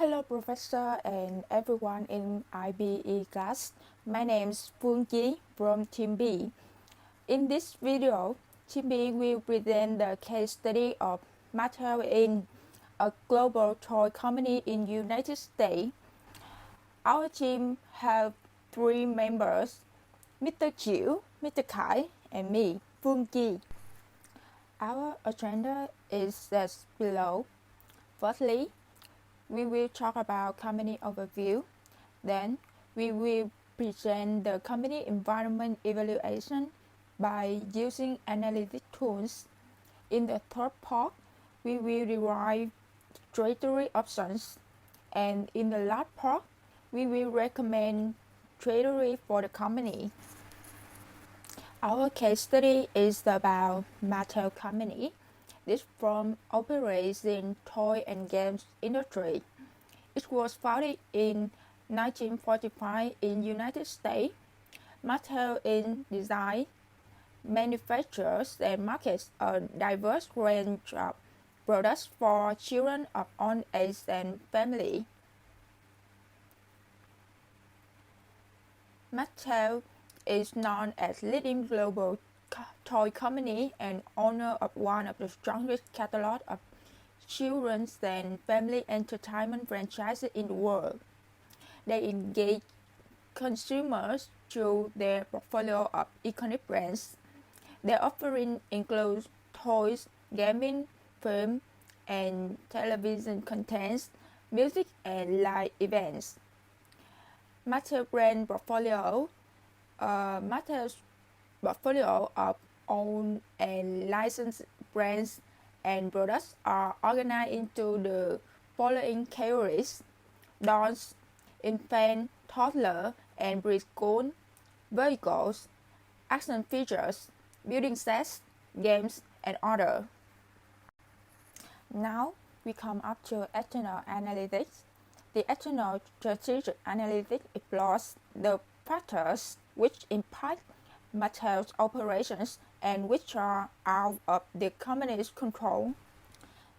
Hello, Professor and everyone in IBE class. My name is Phuong from Team B. In this video, Team B will present the case study of Mattel in a global toy company in United States. Our team have three members, Mr. Chieu, Mr. Khai, and me, Phuong. Our agenda is as below. Firstly, we will talk about company overview. Then we will present the company environment evaluation by using analytic tools. In the third part, we will derive strategy options. And in the last part, we will recommend strategy for the company. Our case study is about Mattel company. This firm operates in toy and games industry. It was founded in 1945 in United States. Mattel in design, manufactures and markets a diverse range of products for children of all ages and family. Mattel is known as leading global toy company and owner of one of the strongest catalog of children's and family entertainment franchises in the world. They engage consumers through their portfolio of iconic brands. Their offering includes toys, gaming, film, and television contents, music, and live events. Mattel brand portfolio Mattel's portfolio of owned and licensed brands and products are organized into the following categories: dolls, infant, toddler, and preschool, vehicles, action figures, building sets, games, and other. Now we come up to external analytics. The external strategic analytics explores the factors which impact Mattel's operations and which are out of the company's control.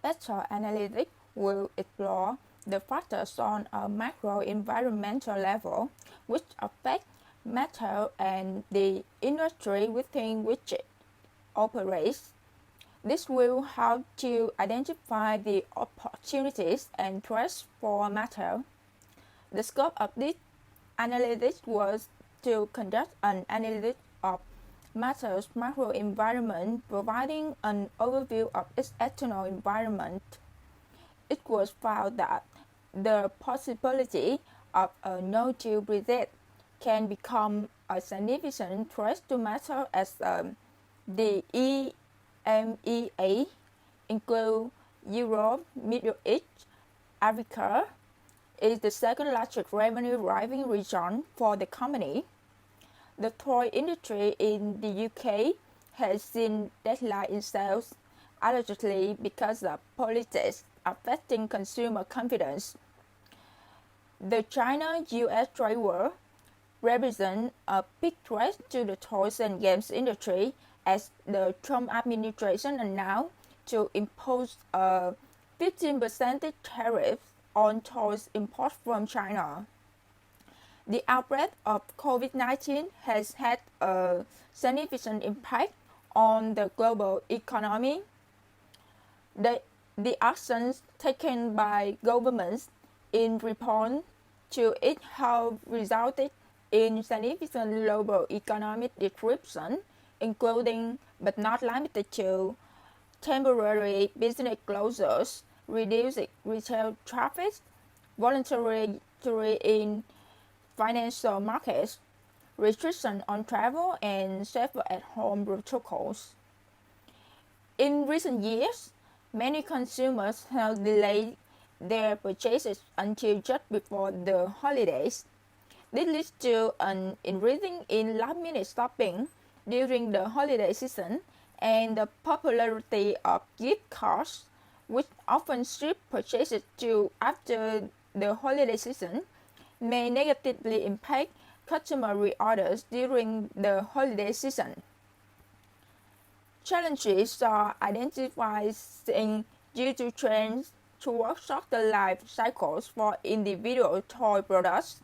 Better analytics will explore the factors on a macro-environmental level which affect Mattel and the industry within which it operates. This will help to identify the opportunities and threats for Mattel. The scope of this analytics was to conduct an analysis of Mattel's macro environment, providing an overview of its external environment. It was found that the possibility of a no-deal Brexit can become a significant threat to Mattel as the EMEA include Europe, Middle East, Africa, is the second largest revenue-driving region for the company. The toy industry in the UK has seen decline in sales, allegedly because of politics affecting consumer confidence. The China-US trade war represents a big threat to the toys and games industry as the Trump administration announced to impose a 15% tariff on toys imported from China. The outbreak of COVID-19 has had a significant impact on the global economy. The actions taken by governments in response to it have resulted in significant global economic disruption, including but not limited to temporary business closures, reduced retail traffic, volatility in financial markets, restriction on travel, and safer-at-home protocols. In recent years, many consumers have delayed their purchases until just before the holidays. This leads to an increase in last-minute shopping during the holiday season and the popularity of gift cards, which often shift purchases to after the holiday season, may negatively impact customer reorders during the holiday season. Challenges are identified due to trends towards shorter life cycles for individual toy products.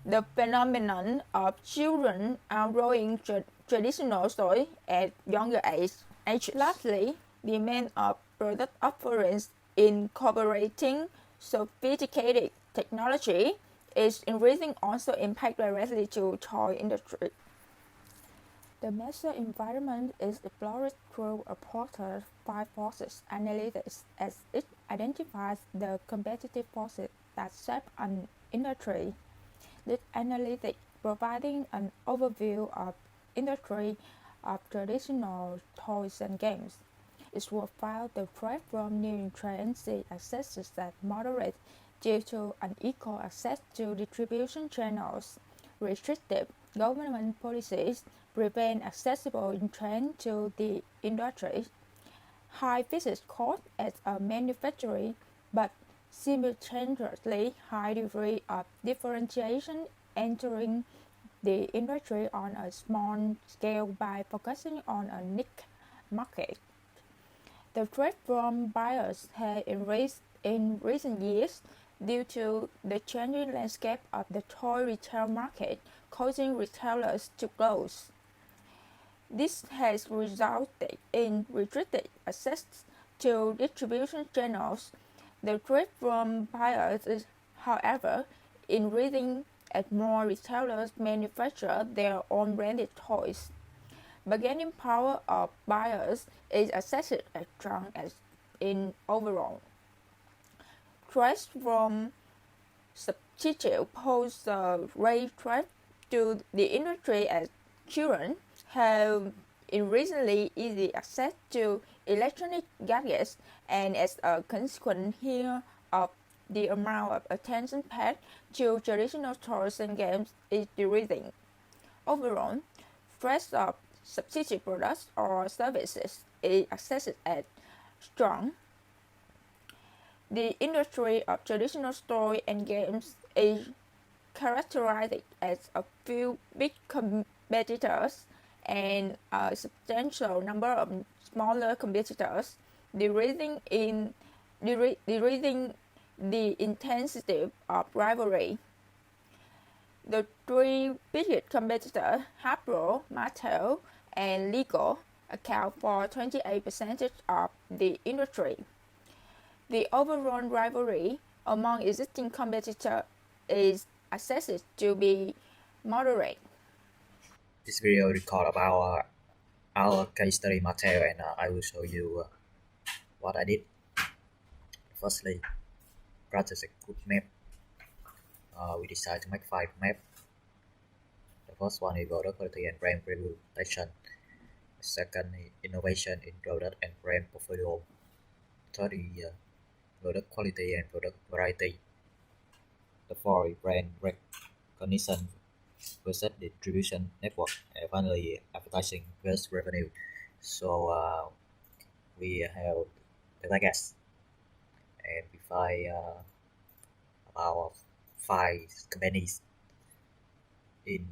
The phenomenon of children outgrowing traditional toys at younger age. Lastly, demand of product offerings incorporating sophisticated technology is increasing, also impact directly to toy industry. The Mattel environment is explored through a Porter 5 forces analysis as it identifies the competitive forces that shape an industry. This analysis providing an overview of industry of traditional toys and games. It will file the threat from new entrants accesses that moderate due to unequal access to distribution channels. Restrictive government policies prevent accessible entrants to the industry. High fixed costs as a manufacturer, but simultaneously high degree of differentiation entering the industry on a small scale by focusing on a niche market. The threat from buyers has increased in recent years due to the changing landscape of the toy retail market, causing retailers to close. This has resulted in restricted access to distribution channels. The threat from buyers is, however, increasing as more retailers manufacture their own branded toys. Bargaining power of buyers is assessed as strong as in overall. Threats from substitute pose a great threat to the industry as children have increasingly easy access to electronic gadgets, and as a consequence here of the amount of attention paid to traditional toys and games is decreasing. Overall, threats of substitute products or services is assessed as strong. The industry of traditional toys and games is characterized as a few big competitors and a substantial number of smaller competitors, decreasing the intensity of rivalry. The three biggest competitors, Hasbro, Mattel, and Lego, account for 28% of the industry. The overall rivalry among existing competitors is assessed to be moderate. This video record about our case study Mattel, and I will show you what I did. Firstly, practice a good map. We decided to make 5 maps. The first one is product quality and brand reputation. The second is innovation in product and brand portfolio. Third is product quality and product variety. The fourth is brand recognition versus distribution network, and finally advertising versus revenue. So we have the targets, and we find about 5 companies in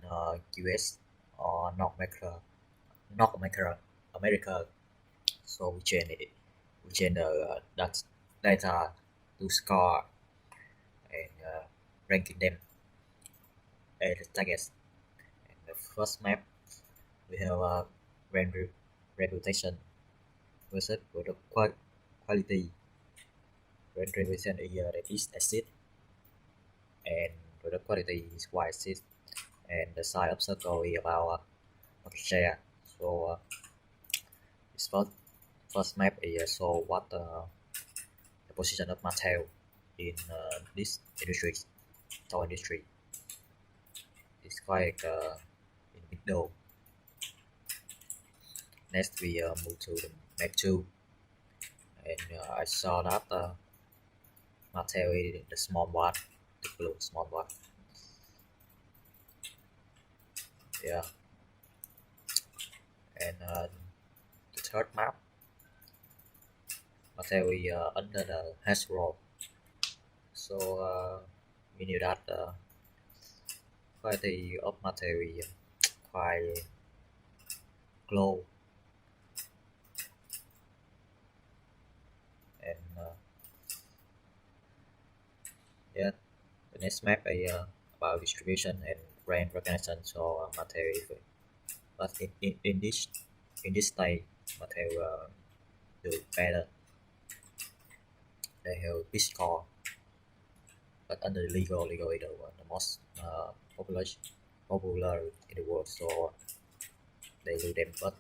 US or North America. So we change the that data to score and ranking them as the targets. And the first map we have brand reputation versus product quality. Brand reputation is the East acid, and product quality is Y acid, and the size of circle is about market share. So this first map is show what the position of Mattel in this industry, toy industry. It's quite in middle. Next we move to the map 2, and I saw that Mattel is the small one, the blue small one. Yeah. And the third map, Mattel is under the Hasbro. So we knew that quality of Mattel is quite low, and Yeah, the next map is about distribution and brand recognition. So Mattel, but in this stage, Mattel do better. They have big score, but under legal is the most popular in the world. So they do them, but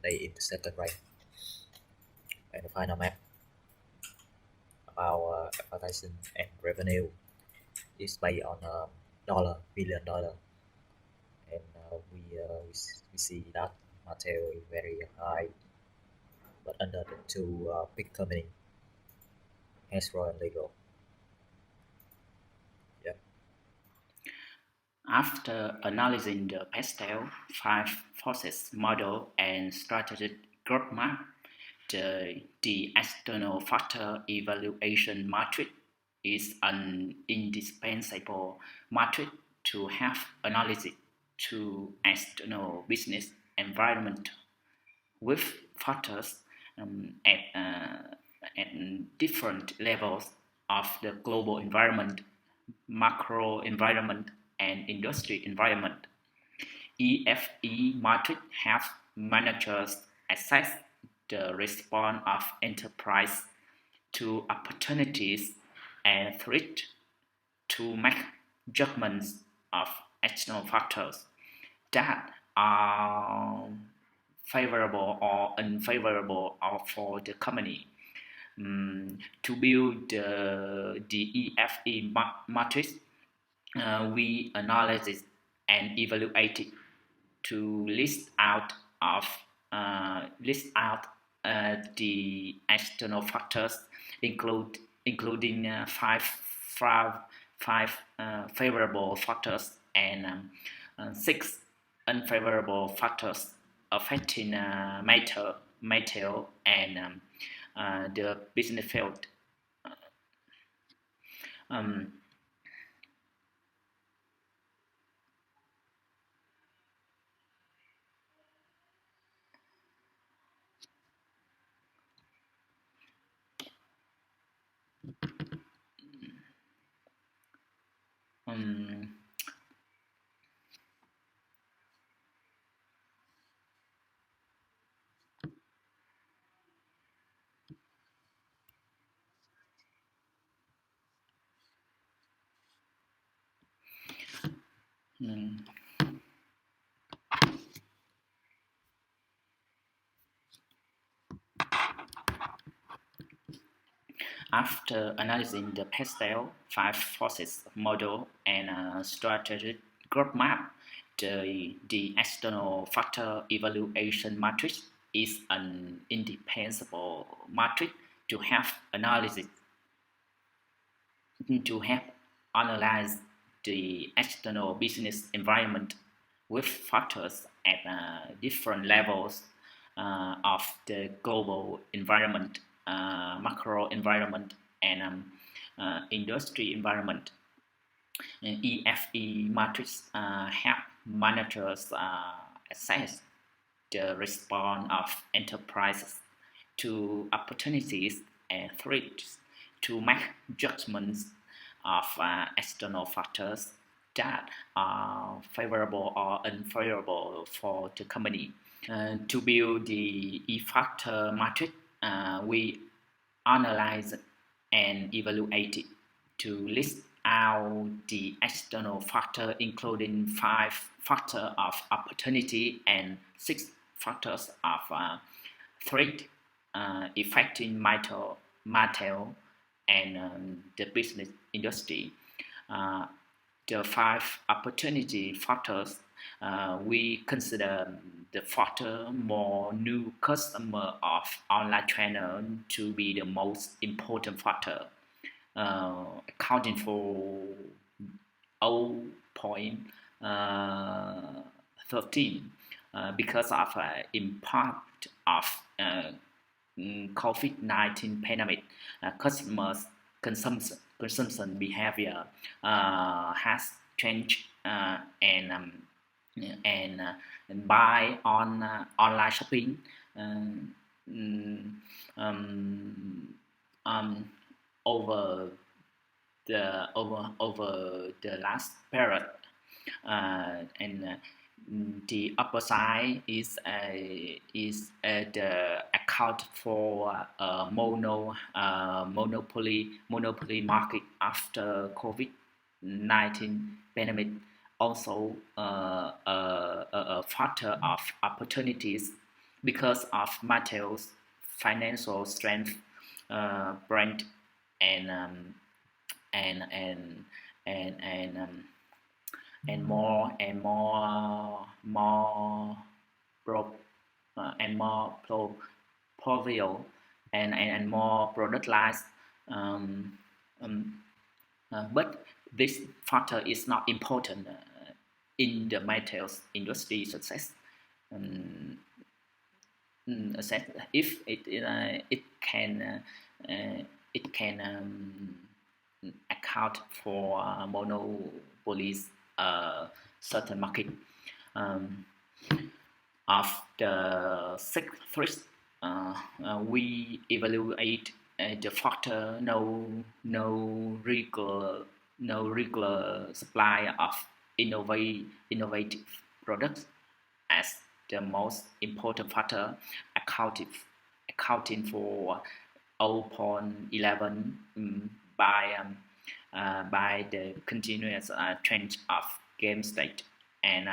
they in the second rank. And the final map about advertising and revenue is based on $1 billion, and we see that Mattel is very high, but under the two big company, Hasbro and Lego. Yeah. After analyzing the pastel 5 forces model and strategic growth map, the external factor evaluation matrix is an indispensable matrix to have analysis to external business environment with factors at different levels of the global environment, macro environment, and industry environment. EFE matrix helps managers assess the response of enterprise to opportunities and threats to make judgments of external factors that are favorable or unfavorable for the company. To build the EFE matrix, we analyze it and evaluate it to list out the external factors, including five favorable factors and 6 unfavorable factors affecting Mattel and the business field. Um, um, um, After analyzing the pastel 5 forces model and a strategic growth map, the external factor evaluation matrix is an indispensable matrix to have analysis to help analyze the external business environment with factors at different levels of the global environment, macro environment, and industry environment. And EFE matrix help managers assess the response of enterprises to opportunities and threats to make judgments of external factors that are favorable or unfavorable for the company. To build the E-factor matrix, we analyze and evaluate it to list out the external factor, including 5 factors of opportunity and 6 factors of threat affecting Mattel and the business industry. Uh, the 5 opportunity factors, we consider the factor more new customer of online channel to be the most important factor, accounting for 0.13 because of impact of COVID-19 pandemic. Customers' consumption behavior has changed and buy on online shopping um, um, over over the last period, and the upper side is the account for monopoly market after COVID-19 pandemic. Also, a factor of opportunities because of Mattel's financial strength, brand, and and and and and pro, more portfolio and more product lines. Um, um, but this factor is not important in the metals industry success. Um, if it can account for monopolies certain market. Um, of the six threats, we evaluate the factor no regular supply of innovative products as the most important factor, accounting for 0.11 by the continuous trend of game state and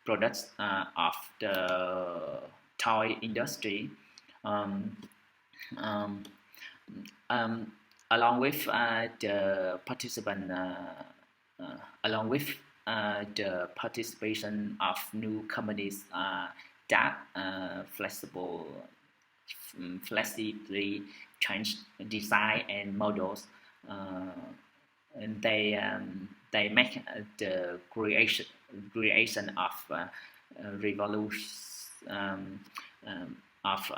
products of the toy industry. Um, um, along with the participant, along with the participation of new companies that flexibly change design and models, and they make the creation of revolution of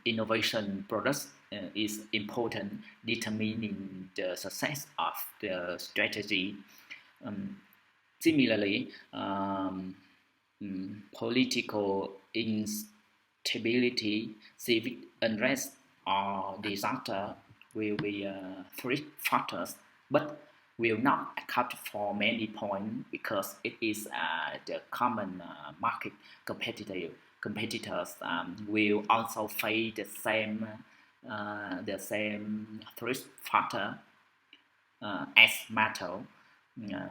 innovation products is important, determining the success of the strategy. Similarly, political instability, civic unrest, or disaster will be three factors, but will not account for many points because it is the common market competitors will also face the same three factor as Mattel. Uh,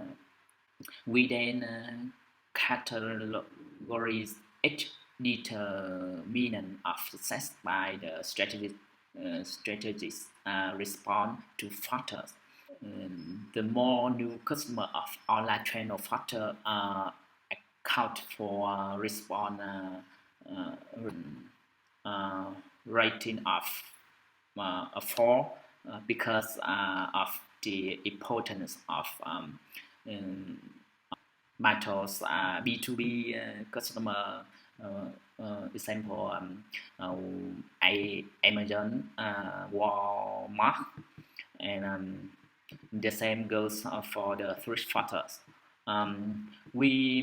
we then categorize each determinant of success by the strategies respond to factors. The more new customer of online channel factor account for response rating of 4 because of the importance of Mattel's B2B customer. Example, Amazon, Walmart, and the same goes for the three factors. We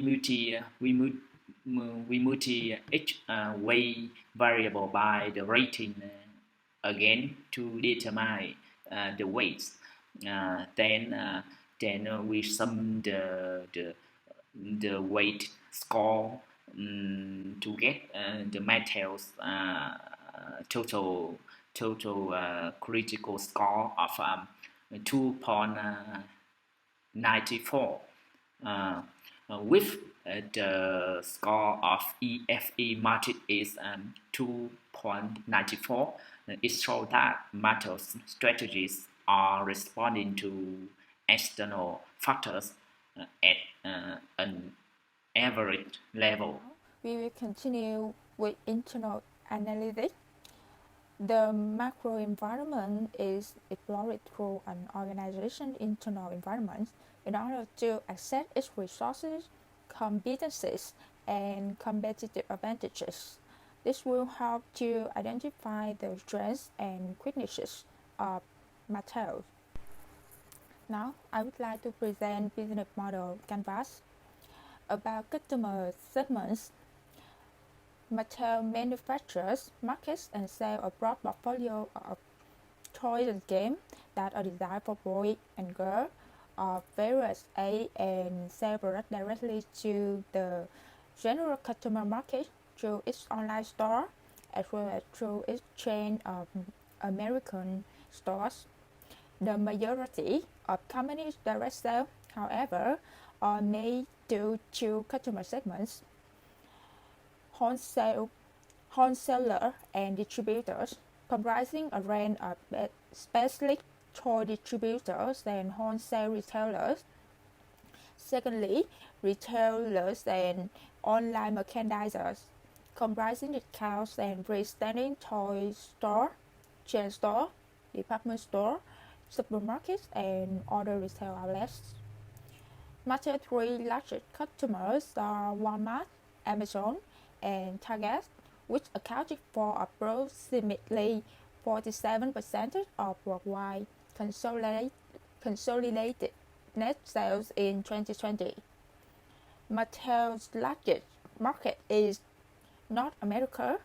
multi each weight variable by the rating again to determine the weights. Then we sum the weight score to get the Mattel's total critical score of 2.94 with the score of EFE market is 2.94. It shows that Mattel's strategies are responding to external factors at an average level. We will continue with internal analysis. The macro environment is explored through an organization's internal environment in order to assess its resources, competencies, and competitive advantages. This will help to identify the strengths and weaknesses of Mattel. Now, I would like to present business model canvas. About customer segments, Mattel manufactures, markets, and sells a broad portfolio of toys and games that are designed for boys and girls of various age and sell products directly to the general customer market through its online store as well as through its chain of American stores. The majority of companies' direct sales, however, are made to two customer segments: wholesaler and distributors, comprising a range of specialist toy distributors and wholesale retailers. Secondly, retailers and online merchandisers, comprising discounts and freestanding toy store, chain store, department store, supermarkets, and other retail outlets. Mattel's three largest customers are Walmart, Amazon, and Target, which accounted for approximately 47% of worldwide consolidated net sales in 2020. Mattel's largest market is North America,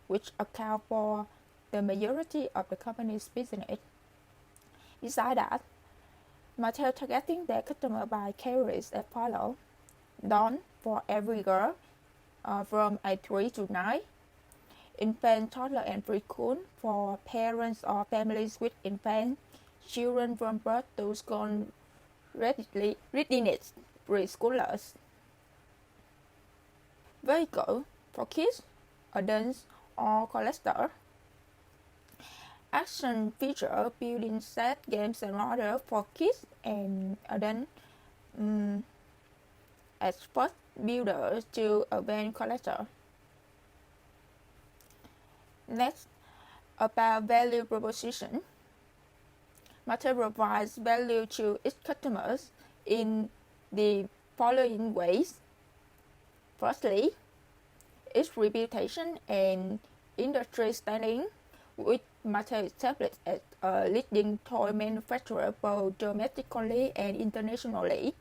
which accounts for the majority of the company's business. Besides that, Mattel targeting their customer by categories as follows: Dawn for every girl from age 3 to 9, infant, toddler, and preschool for parents or families with infant children from birth to school readiness preschoolers. Vehicle for kids, adults, or collectors. Action feature building set, games, and others for kids and adults as first builder to event collector. Next, about value proposition. Mattel provides value to its customers in the following ways. Firstly, its reputation and industry standing, with Mattel established as a leading toy manufacturer both domestically and internationally,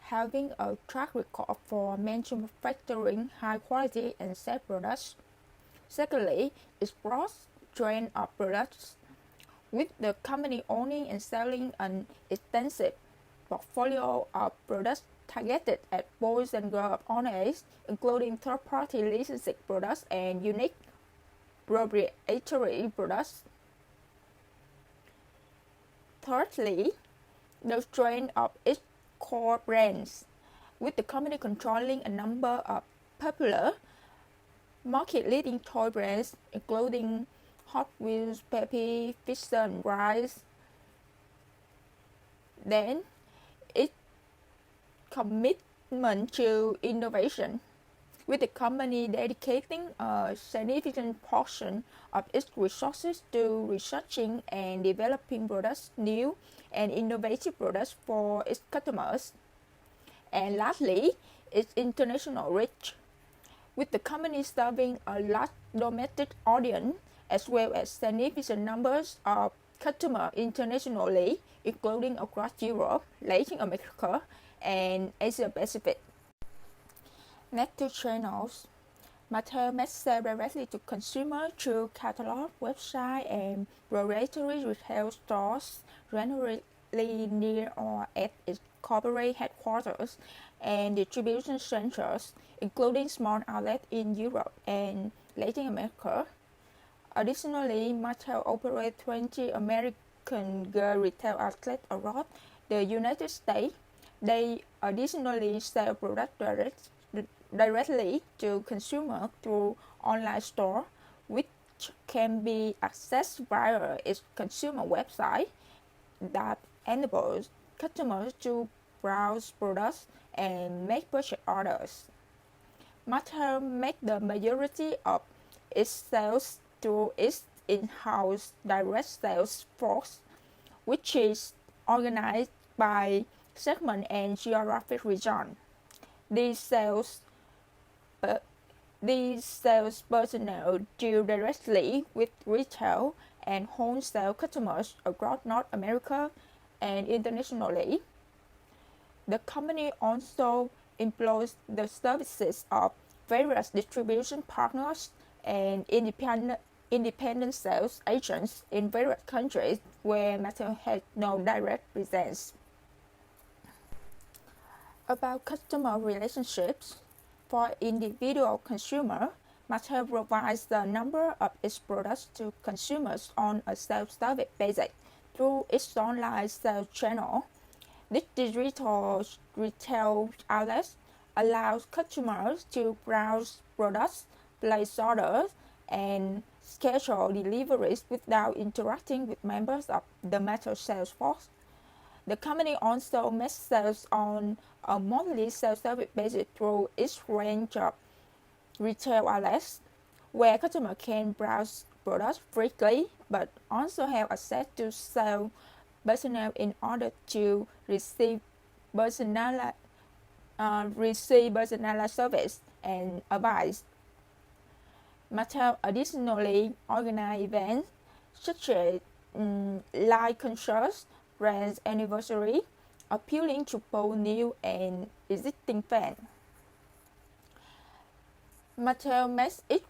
having a track record for manufacturing high quality and safe products. Secondly, its broad range of products, with the company owning and selling an extensive portfolio of products targeted at boys and girls of all ages, including third-party licensed products and unique proprietary products. Thirdly, the strength of its core brands, with the company controlling a number of popular market-leading toy brands, including Hot Wheels, Peppy, Fisher-Price. Then, its commitment to innovation, with the company dedicating a significant portion of its resources to researching and developing products, new and innovative products for its customers. And lastly, its international reach, with the company serving a large domestic audience as well as significant numbers of customers internationally, including across Europe, Latin America, and Asia Pacific. Next two channels. Mattel makes sales directly to consumers through catalog, website, and proprietary retail stores, generally near or at its corporate headquarters and distribution centers, including small outlets in Europe and Latin America. Additionally, Mattel operates 20 American Girl retail outlets across the United States. They additionally sell products directly to consumers through online store, which can be accessed via its consumer website that enables customers to browse products and make purchase orders. Mattel makes the majority of its sales through its in-house direct sales force, which is organized by segment and geographic region. These sales personnel deal directly with retail and wholesale customers across North America and internationally. The company also employs the services of various distribution partners and independent sales agents in various countries where Mattel has no direct presence. About customer relationships, for individual consumer, Mattel provides the number of its products to consumers on a self-service basis through its online sales channel. This digital retail outlet allows customers to browse products, place orders, and schedule deliveries without interacting with members of the Mattel sales force. The company also makes sales on a monthly self-service basis through its range of retail outlets, where customers can browse products freely but also have access to sales personnel in order to receive personalized service and advice. Mattel additionally organizes events such as live concerts, brand anniversary, appealing to both new and existing fans. Mattel makes its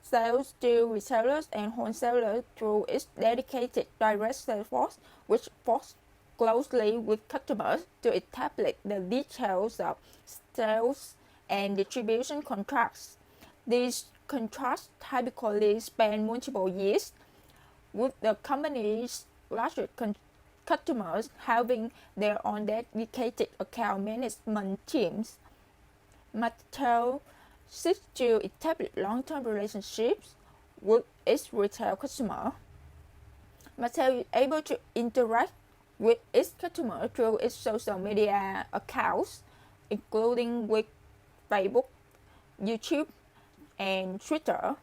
sales to retailers and wholesalers through its dedicated direct sales force, which works closely with customers to establish the details of sales and distribution contracts. These contracts typically span multiple years, with the company's largest customers having their own dedicated account management teams. Mattel seeks to establish long-term relationships with its retail customer. Mattel is able to interact with its customer through its social media accounts, including with Facebook, YouTube, and Twitter.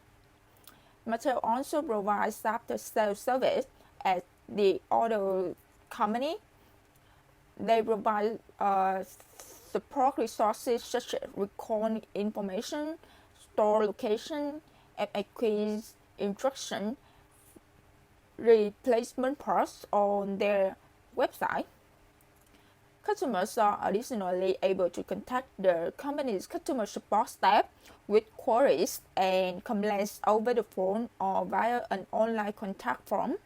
Mattel also provides after-sales service at the other company. They provide support resources such as recall information, store location, FAQ instruction, replacement parts on their website. Customers are additionally able to contact the company's customer support staff with queries and complaints over the phone or via an online contact form.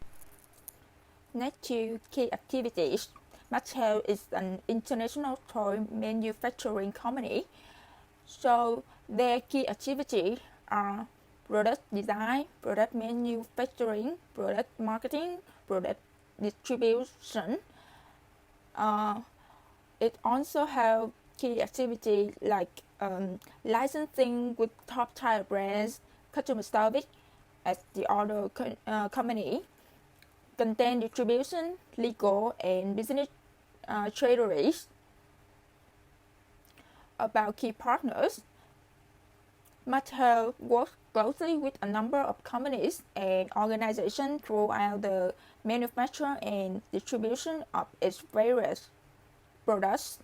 Next to key activities, Mattel is an international toy manufacturing company, so their key activities are product design, product manufacturing, product marketing, product distribution. It also has key activities like licensing with top-tier brands, customer service at the other company, content distribution, legal and business treasuries. About key partners, Mattel works closely with a number of companies and organizations throughout the manufacture and distribution of its various products.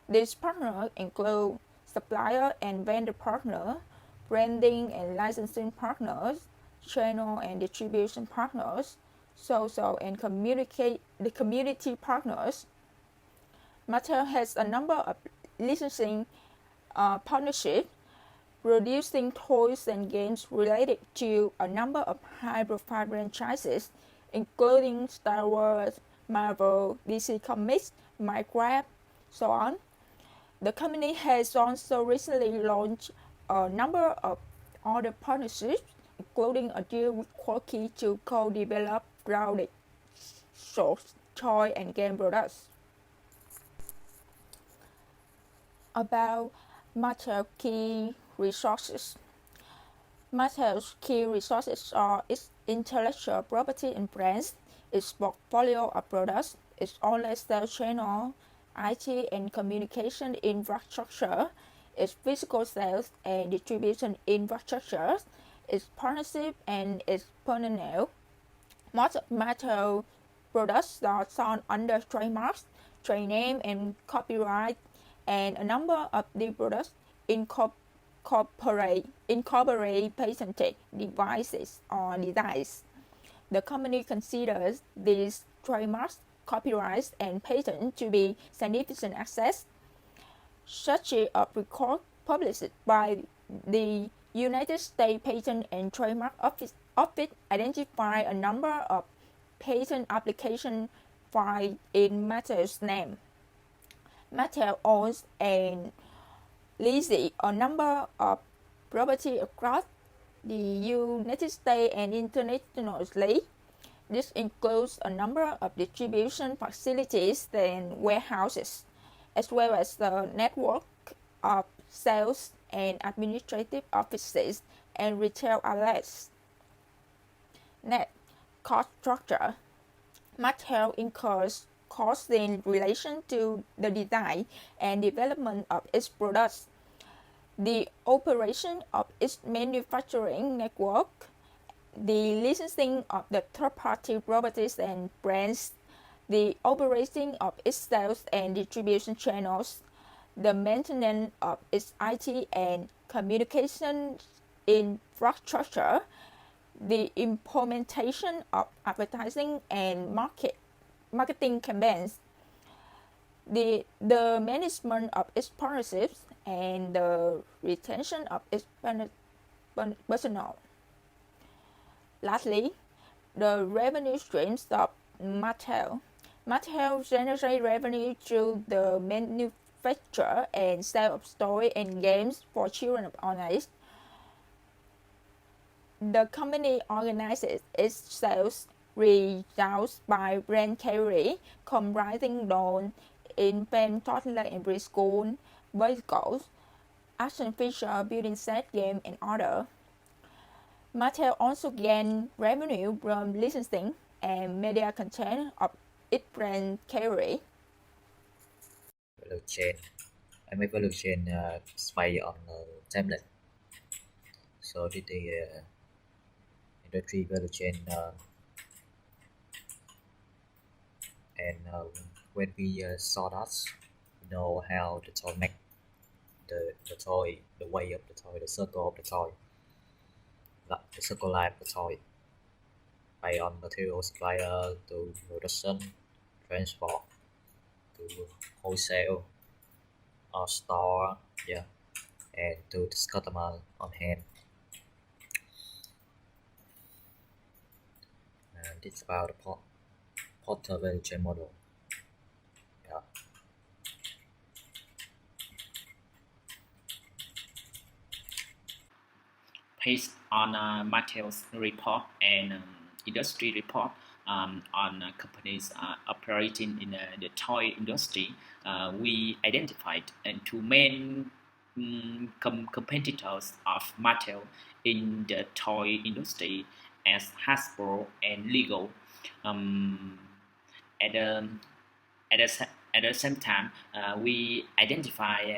These partners include supplier and vendor partners, branding and licensing partners, channel and distribution partners, social and community partners. Mattel has a number of licensing partnerships, producing toys and games related to a number of high-profile franchises, including Star Wars, Marvel, DC Comics, Minecraft, so on. The company has also recently launched a number of other partnerships, including a deal with Quirky to co-develop grounded short toy and game products. About Mattel key resources. Mattel's key resources are its intellectual property and brands, its portfolio of products, its online sales channel, IT and communication infrastructure, its physical sales and distribution infrastructure, its partnership and its personnel. Most of Mattel products are sold under trademarks, trade name and copyright, and a number of the products incorporate patented devices or designs. The company considers these trademarks, copyrights, and patents to be significant assets. Such a record published by the United States Patent and Trademark Office Office identified a number of patent application filed in Mattel's name. Mattel owns and leases a number of property across the United States and internationally. This includes a number of distribution facilities and warehouses, as well as the network of sales and administrative offices and retail outlets. Net cost structure. Mattel incurs costs in relation to the design and development of its products, the operation of its manufacturing network, the licensing of the third-party properties and brands, the operating of its sales and distribution channels, the maintenance of its IT and communication infrastructure, the implementation of advertising and marketing campaigns, the management of its partnerships, and the retention of its personnel. Lastly, the revenue streams of Mattel. Mattel generates revenue through the manufacture and sale of toys and games for children on age. The company organizes its sales results by brand category, comprising dolls, infant, toddler, and preschool, vehicles, action figure, building set, game, and other. Mattel also gains revenue from licensing and media content of its brand category. Value chain. I make value chain is based on template. So this the industry value chain, and when we saw that, we know how the toy make the toy, the way of the toy, the circle of the toy, the circle line of the toy, based on material supplier to production, transport to wholesale or store, and to the customer on hand. And it's about the porter value chain model. Yeah. Based on Mattel's report and industry report on companies operating in the toy industry, we identified two main competitors of Mattel in the toy industry as Hasbro and Lego. At the same time, we identify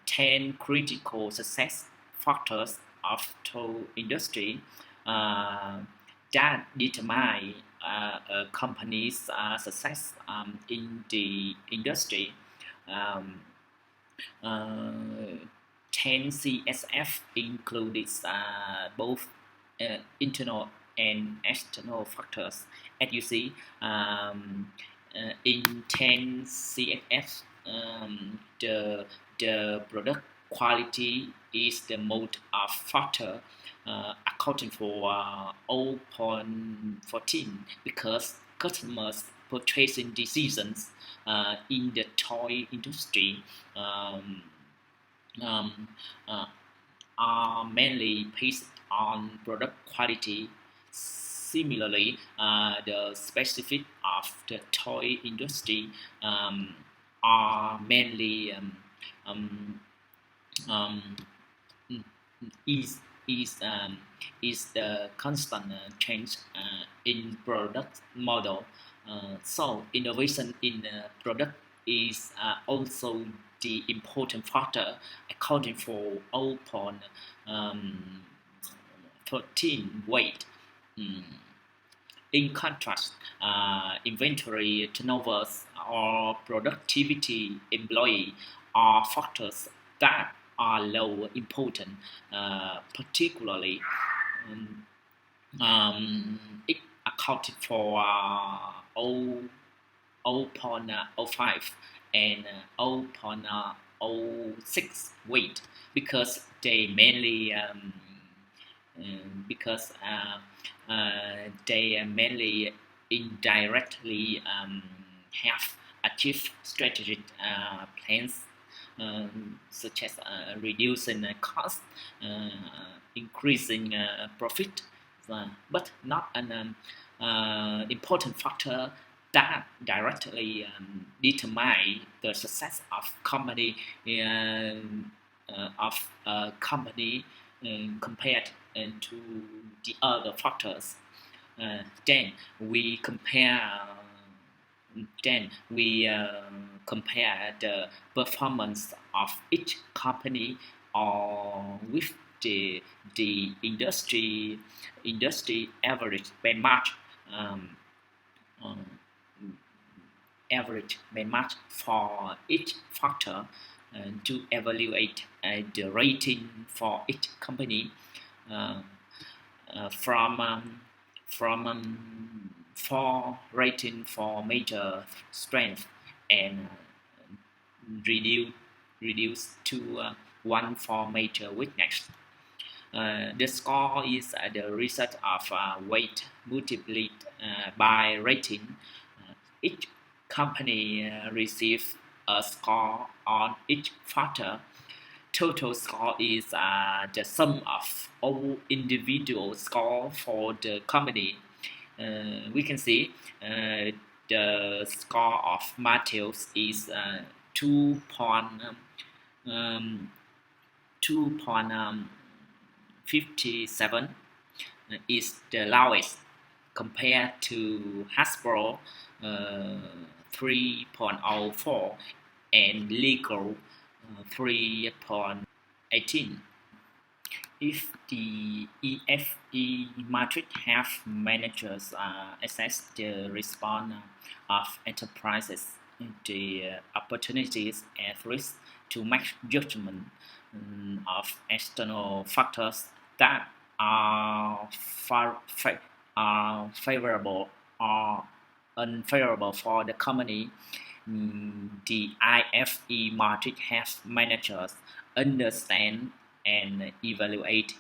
10 critical success factors of toy industry that determine a company's success in the industry. 10 CSF includes both internal and external factors. As you see, in 10 CSF, the product quality is the most factor, accounting for 0.14, because customers' purchasing decisions in the toy industry are mainly based on product quality. Similarly, the specifics of the toy industry are mainly is the constant change in product model. So innovation in product is also the important factor, accounting for 0.13 weight. In contrast, inventory turnovers or productivity employee are factors that are low important, particularly it accounted for 0.05 and 0.06 weight, because they mainly because they mainly indirectly have achieved strategic plans such as reducing cost, increasing profit, but not an important factor that directly determine the success of company compared to the other factors. Then we compare. Compare the performance of each company or with the industry average benchmark. Um, um, Average benchmark for each factor to evaluate the rating for each company uh, from 4 rating for major strength and reduce to 1 for major weakness. The score is the result of weight multiplied by rating. Each company receives a score on each factor. Total score is the sum of all individual score for the company. We can see the score of Mattel is 2.57 is the lowest compared to Hasbro 3.04 and Lego 3.18. If the EFE matrix have managers assess the response of enterprises, the opportunities and risks to make judgment of external factors that are favorable or unfavorable for the company. The IFE matrix has managers understand and evaluate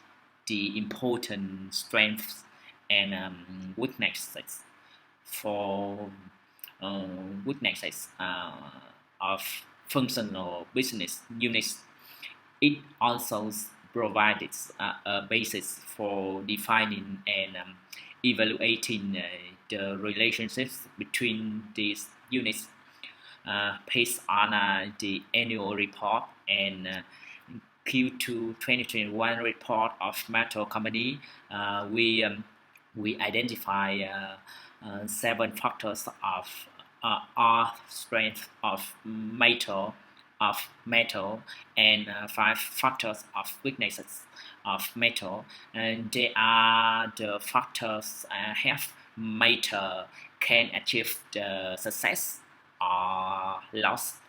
the important strengths and weaknesses for of functional business units. It also provides a basis for defining and evaluating the relationships between these units based on the annual report and Q321 report of Mattel company. We identify 7 factors of strength of metal and 5 factors of weaknesses of metal, and they are the factors have metal can achieve the success or loss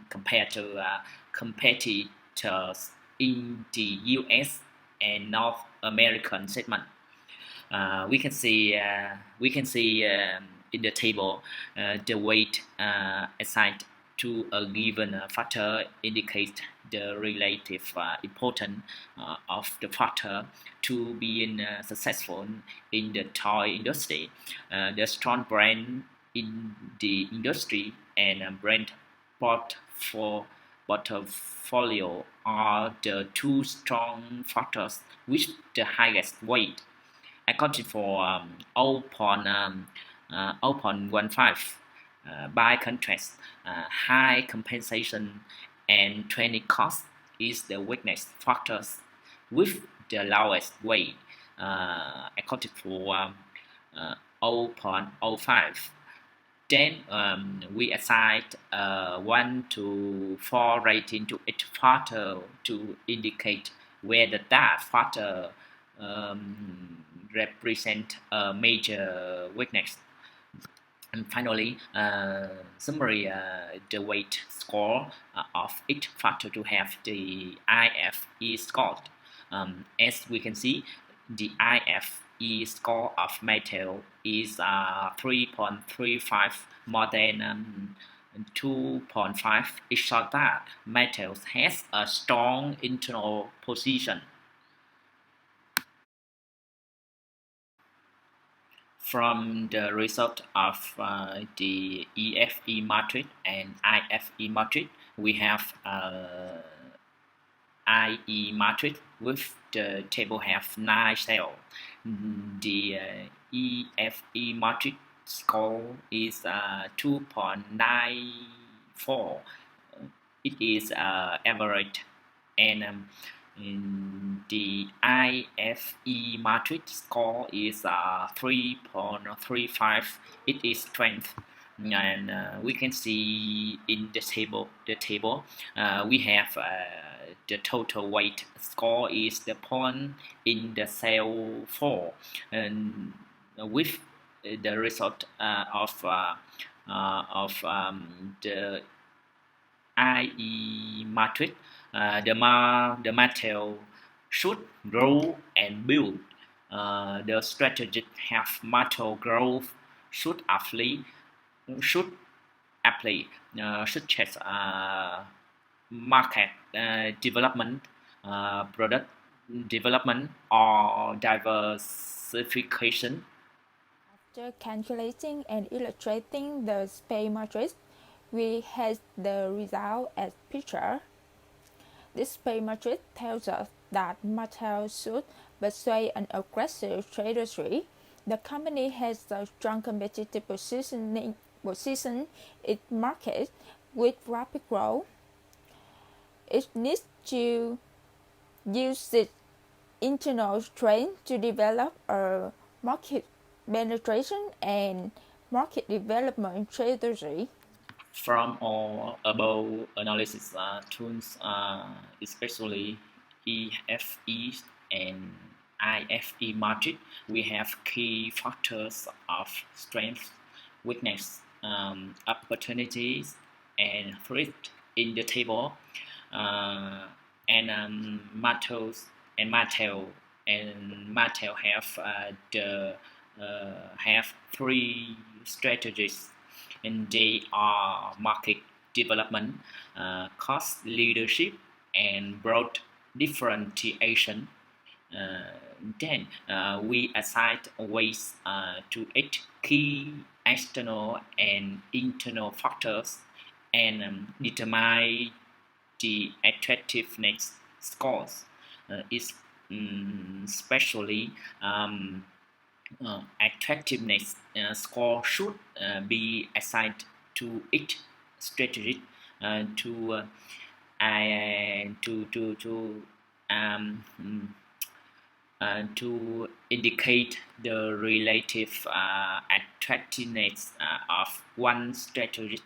compared to competitors in the US and North American segment. We can see in the table the weight assigned to a given factor indicates the relative importance of the factor to being successful in the toy industry. The strong brand in the industry and brand portfolio are the 2 strong factors with the highest weight, accounting for 0.15. By contrast, high compensation and training costs is the weakness factors with the lowest weight, accounted for 0.05. Then we assign 1 to 4 rating to each factor to indicate whether that factor represent a major weakness. And finally, summary the weight score of each factor to have the IFE score. As we can see, the IFE score of Mattel is 3.35, more than 2.5. It shows that Mattel has a strong internal position. From the result of the EFE matrix and IFE matrix, we have IE matrix with the table have 9 cells. The EFE matrix score is 2.94. It is average, and the IFE matrix score is 3.35. It is strength, and we can see in the table. We have the total weight score is the point in the cell 4, and with the result of the IE matrix, the Mattel should grow and build. The strategies have Mattel growth should apply, such as market development, product development, or diversification. After calculating and illustrating the space matrix, we have the result as picture. This space matrix tells us that Mattel should pursue an aggressive trajectory. The company has a strong competitive position in its market with rapid growth. It needs to use its internal strength to develop a market penetration and market development strategy. From all above analysis tools, especially EFE and IFE matrix, we have key factors of strength, weakness, opportunities, and threat in the table. And Mattel have 3 strategies, and they are market development, cost leadership, and broad differentiation. Then we assign weights to 8 key external and internal factors, and determine the attractiveness scores. Especially attractiveness score should be assigned to each strategy to indicate the relative attractiveness of one strategy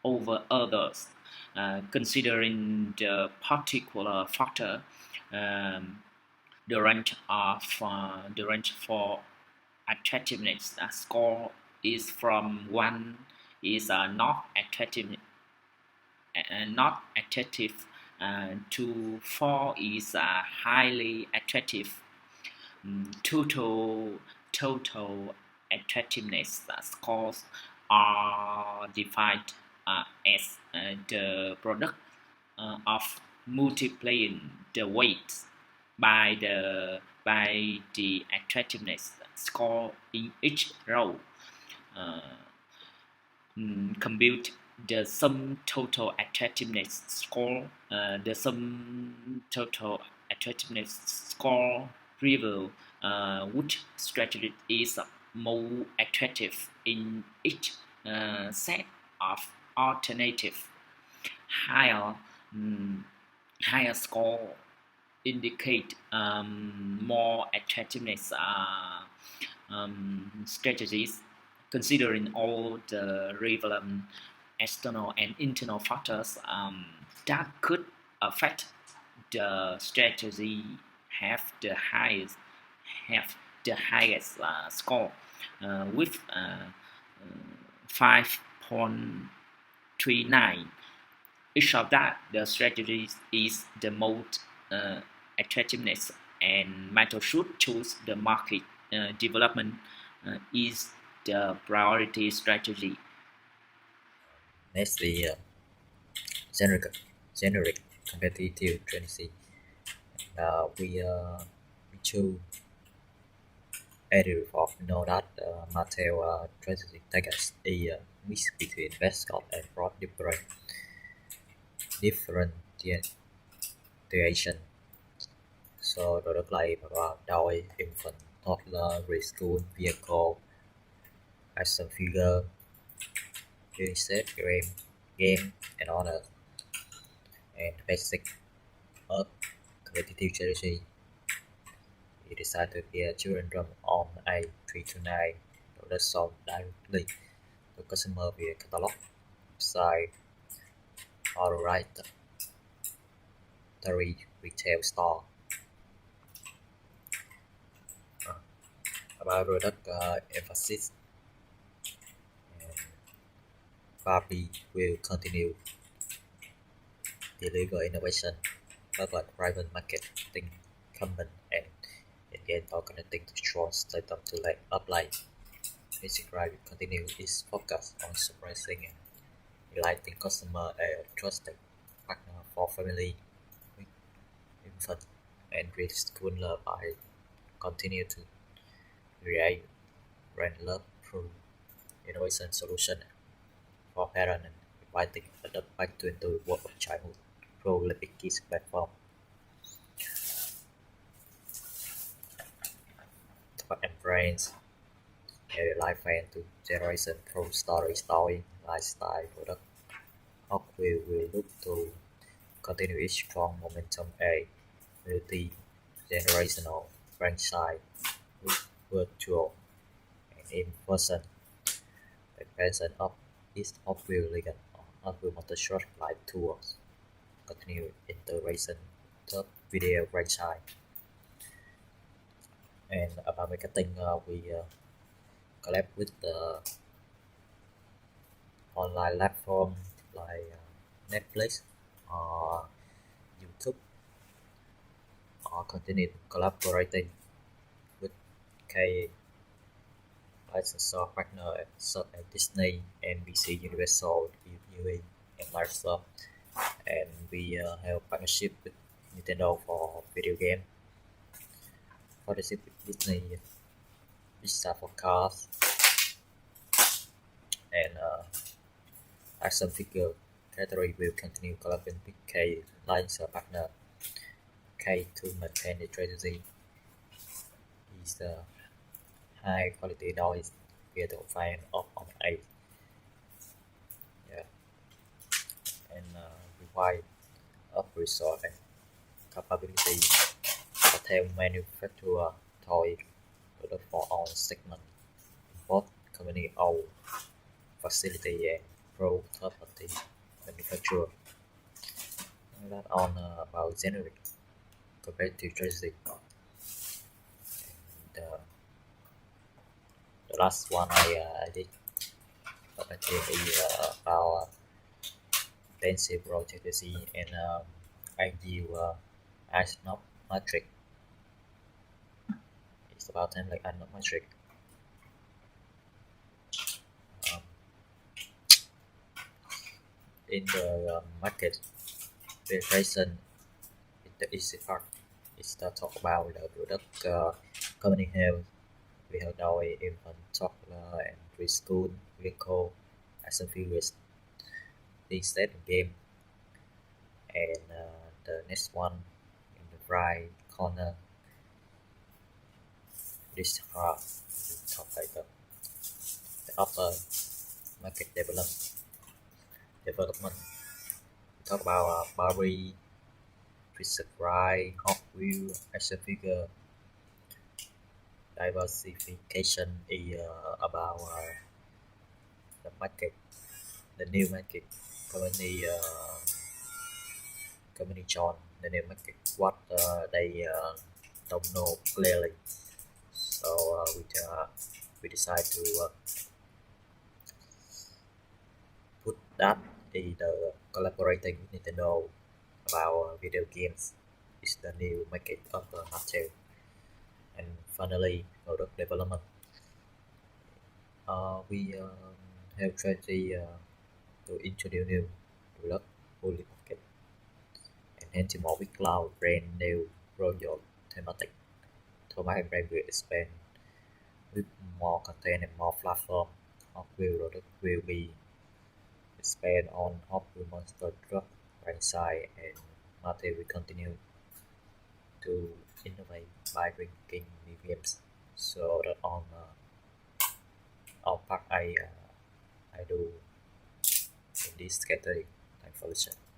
over others. Considering the particular factor, the range for attractiveness score is from 1 is not attractive, to 4 is highly attractive. Total attractiveness scores are defined as the product of multiplying the weights by the attractiveness score in each row. Compute the sum total attractiveness score. The sum total attractiveness score reveal which strategy is more attractive in each set of alternative. Higher score indicate more attractiveness strategies. Considering all the relevant external and internal factors that could affect the strategy have the highest score with 5.39. Each of that the strategy is the most attractiveness, and Mattel should choose the market development is the priority strategy. Next, the generic competitive strategy. We choose editor of know that Mattel strategy takes a mix between mascot and broad differentiation. So product like toy, infant, toddler, preschool, vehicle, action figure, unisex, game, and others, and basic Earth competitive strategy. We decided to get children from on A329 product sold directly to customer via catalog, website, or right retail store. About product emphasis, and Barbie will continue deliver innovation, but private marketing campaign and engage or connecting to strong startup to like apply. Basic Drive will continue its focus on surprising and delighting customer a trusted partner for family, infant, and preschooler by continue to create brand love through innovation solution for parents and inviting adults back to into the world of childhood through the Kids platform. But embrace a life fan to generation through story, lifestyle product. Hawkville will look to continue its strong momentum a multi-generational franchise with virtual and in-person expansion of its Hawkville Legion or Hawkville Motorsport Live Tours. Continue integration of video franchise. And about marketing, we collab with the online platform like Netflix or YouTube, or continue collaborating with K licensor partner such as Disney, NBC, Universal, IBE, and Microsoft. And we have partnership with Nintendo for video game, partnership with Disney, Pixar for cars, and action figure category will continue collaborating with K licensor partner K to maintain the strategy is the high quality noise via the fan of on A. Yeah. And require of resource and capability. Mattel manufacture toy product for all segment, both company owned facility and pro third party manufacturer. That on about generic competitive strategy. And, the last one I did I think is about intensive strategy and ideal as not matrix. It's about time like not matrix. Um, in the market penetration, the easy part is to talk about the product company have. We have now a infant, toddler, and preschool vehicle action figures instead of game. And the next one in the right corner, this graph is talk like the upper market development. We talk about Barbie, Fisher Price, Hot Wheel, action figure diversification is about the market, the new market company company join the new market. What they don't know clearly, so we decide to put that in the collaborating with Nintendo about video games is the new market of Mattel. And finally, product development. We have strategy to introduce new product fully market and hence more with cloud brand new royal thematic. Thomas brand will expand with more content and more platform. Will be spent on Hopper Monster Truck by side, and Mattel will continue to innovate by bringing new games. So that on part I do in this category. Thanks for listening.